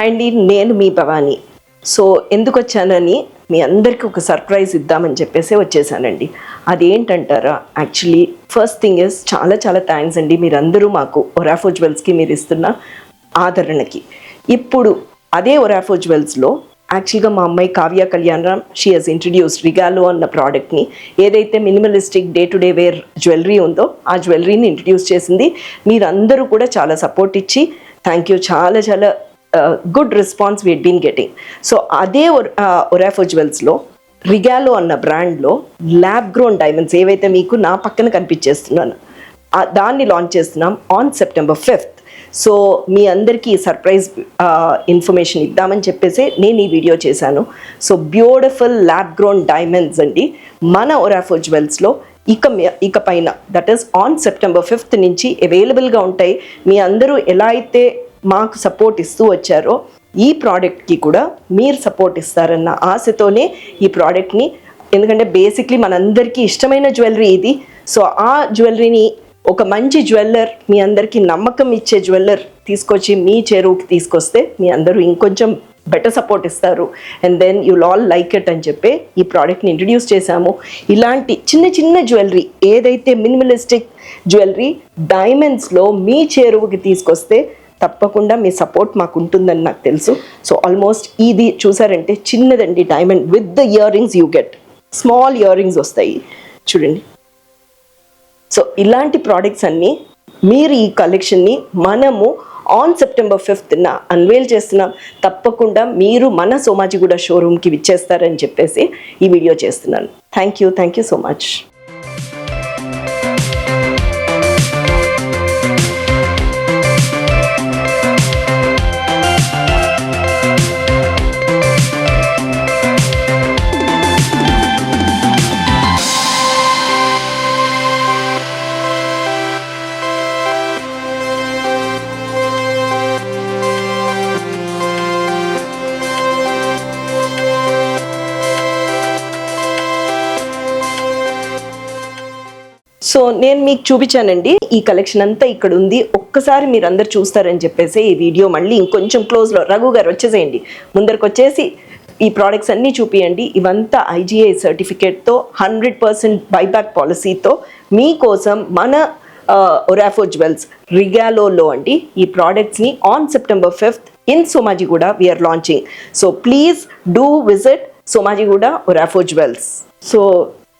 Hi అండి, నేను మీ Bhavani. So ఎందుకు వచ్చానని మీ అందరికీ ఒక సర్ప్రైజ్ ఇద్దామని చెప్పేసి వచ్చేసానండి. అదేంటంటారా, యాక్చువల్లీ ఫస్ట్ థింగ్ ఇస్ చాలా చాలా థ్యాంక్స్ అండి మీరందరూ మాకు ఒరాఫో జ్యువెల్స్కి మీరు ఇస్తున్న ఆదరణకి. ఇప్పుడు అదే ఒరాఫో జ్యువెల్స్లో యాక్చువల్గా మా అమ్మాయి Kavya Kalyanram she has introduced Rigalo అన్న ప్రోడక్ట్ని, ఏదైతే minimalistic day to day wear jewellery ఉందో ఆ జ్యువెలరీని ఇంట్రడ్యూస్ చేసింది. మీరందరూ కూడా చాలా సపోర్ట్ ఇచ్చి థ్యాంక్ యూ, చాలా చాలా good response we been getting. So అదే ఒరాఫో జ్యువెల్స్లో రిగాలో అన్న బ్రాండ్లో ల్యాబ్ గ్రోన్ డైమండ్స్ ఏవైతే మీకు నా పక్కన కనిపించేస్తున్నాను దాన్ని లాంచ్ చేస్తున్నాం ఆన్ September 5th. సో మీ అందరికీ సర్ప్రైజ్ ఇన్ఫర్మేషన్ ఇద్దామని చెప్పేసి నేను ఈ వీడియో చేశాను. So beautiful lab grown diamonds అండి మన ఒరాఫో జ్యువెల్స్లో ఇక పైన that is on September 5th నుంచి అవైలబుల్గా ఉంటాయి. మీ అందరూ ఎలా అయితే మాకు సపోర్ట్ ఇస్తూ వచ్చారో ఈ ప్రోడక్ట్కి కూడా మీరు సపోర్ట్ ఇస్తారన్న ఆశతోనే ఈ ప్రోడక్ట్ని, ఎందుకంటే బేసిక్లీ మనందరికీ ఇష్టమైన జ్యువెలరీ ఇది. సో ఆ జ్యువెలరీని ఒక మంచి జ్యువెల్లర్, మీ అందరికీ నమ్మకం ఇచ్చే జ్యువెల్లర్ తీసుకొచ్చి మీ చెరువుకి తీసుకొస్తే మీ అందరూ ఇంకొంచెం బెటర్ సపోర్ట్ ఇస్తారు. And then you'll all like it అని చెప్పి ఈ ప్రోడక్ట్ని ఇంట్రడ్యూస్ చేశాము. ఇలాంటి చిన్న చిన్న జ్యువెలరీ, ఏదైతే మినిమలిస్టిక్ జ్యువెలరీ డైమండ్స్లో మీ చెరువుకి తీసుకొస్తే తప్పకుండా మీ సపోర్ట్ మాకు ఉంటుందని నాకు తెలుసు. సో ఆల్మోస్ట్ ఇది చూసారంటే చిన్నదండి diamond with the earrings, you get small earrings వస్తాయి చూడండి. సో ఇలాంటి ప్రోడక్ట్స్ అన్నీ మీరు ఈ కలెక్షన్ని మనము ఆన్ September 5th అన్వేల్ చేస్తున్నాం. తప్పకుండా మీరు మన సోమాజిగూడ షోరూమ్కి విచ్చేస్తారని చెప్పేసి ఈ వీడియో చేస్తున్నాను. Thank you so much. So నేను మీకు చూపించానండి ఈ కలెక్షన్ అంతా ఇక్కడ ఉంది, ఒక్కసారి మీరు అందరు చూస్తారని చెప్పేసి ఈ వీడియో మళ్ళీ ఇంకొంచెం క్లోజ్లో రఘు గారు వచ్చేసేయండి, ముందరకు వచ్చేసి ఈ ప్రోడక్ట్స్ అన్నీ చూపియండి. ఇవంతా IGI సర్టిఫికేట్తో 100% బైబ్యాక్ పాలసీతో మీకోసం మన ఒరాఫో జ్యువెల్స్ రిగాలోలో అండి ఈ ప్రోడక్ట్స్ని on September 5th in Somajiguda we're launching. So please do visit Somajiguda Orafo jewels. So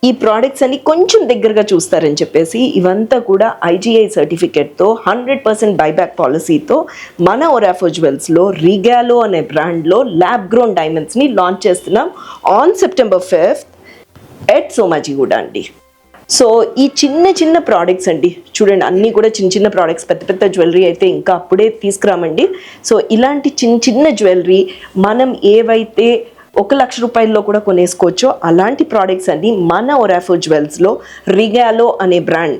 ఈ ప్రోడక్ట్స్ అన్ని కొంచెం దగ్గరగా చూస్తారని చెప్పేసి ఇవంతా కూడా IGI సర్టిఫికేట్తో 100% బైబ్యాక్ పాలసీతో మన ఒరాఫో జ్యువెల్స్లో రిగాలో అనే బ్రాండ్లో ల్యాబ్ గ్రోన్ డైమండ్స్ని లాంచ్ చేస్తున్నాం on September 5th at Somajiguda అండి. సో ఈ చిన్న చిన్న ప్రోడక్ట్స్ అండి చూడండి, అన్నీ కూడా చిన్న చిన్న ప్రోడక్ట్స్, పెద్ద పెద్ద జ్యువెలరీ అయితే ఇంకా అప్పుడే తీసుకురామండి. సో ఇలాంటి చిన్న చిన్న జ్యువెలరీ మనం ఏవైతే 1,00,000 రూపాయల్లో కూడా కొనేసుకోవచ్చు అలాంటి ప్రోడక్ట్స్ అన్ని మన ఒరాఫో జ్యువెల్స్లో రిగాలో అనే బ్రాండ్,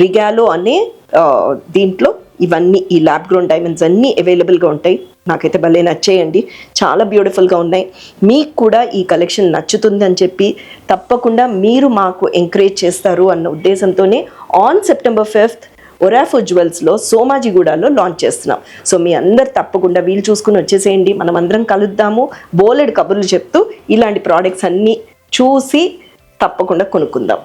రిగాలో అనే దీంట్లో ఇవన్నీ ఈ ల్యాబ్ గ్రోన్ డైమండ్స్ అన్నీ అవైలబుల్గా ఉంటాయి. నాకైతే భలే నచ్చేయండి, చాలా బ్యూటిఫుల్గా ఉన్నాయి. మీకు కూడా ఈ కలెక్షన్ నచ్చుతుంది అని చెప్పి తప్పకుండా మీరు మాకు ఎంకరేజ్ చేస్తారు అన్న ఉద్దేశంతోనే ఆన్ September 5th ఒరాఫో జ్యువెల్స్లో సోమాజిగూడలో లాంచ్ చేస్తున్నాం. సో మీ అందరు తప్పకుండా వీలు చూసుకుని వచ్చేసేయండి, మనం అందరం కలుద్దాము, బోలెడు కబుర్లు చెప్తూ ఇలాంటి ప్రోడక్ట్స్ అన్నీ చూసి తప్పకుండా కొనుక్కుందాం.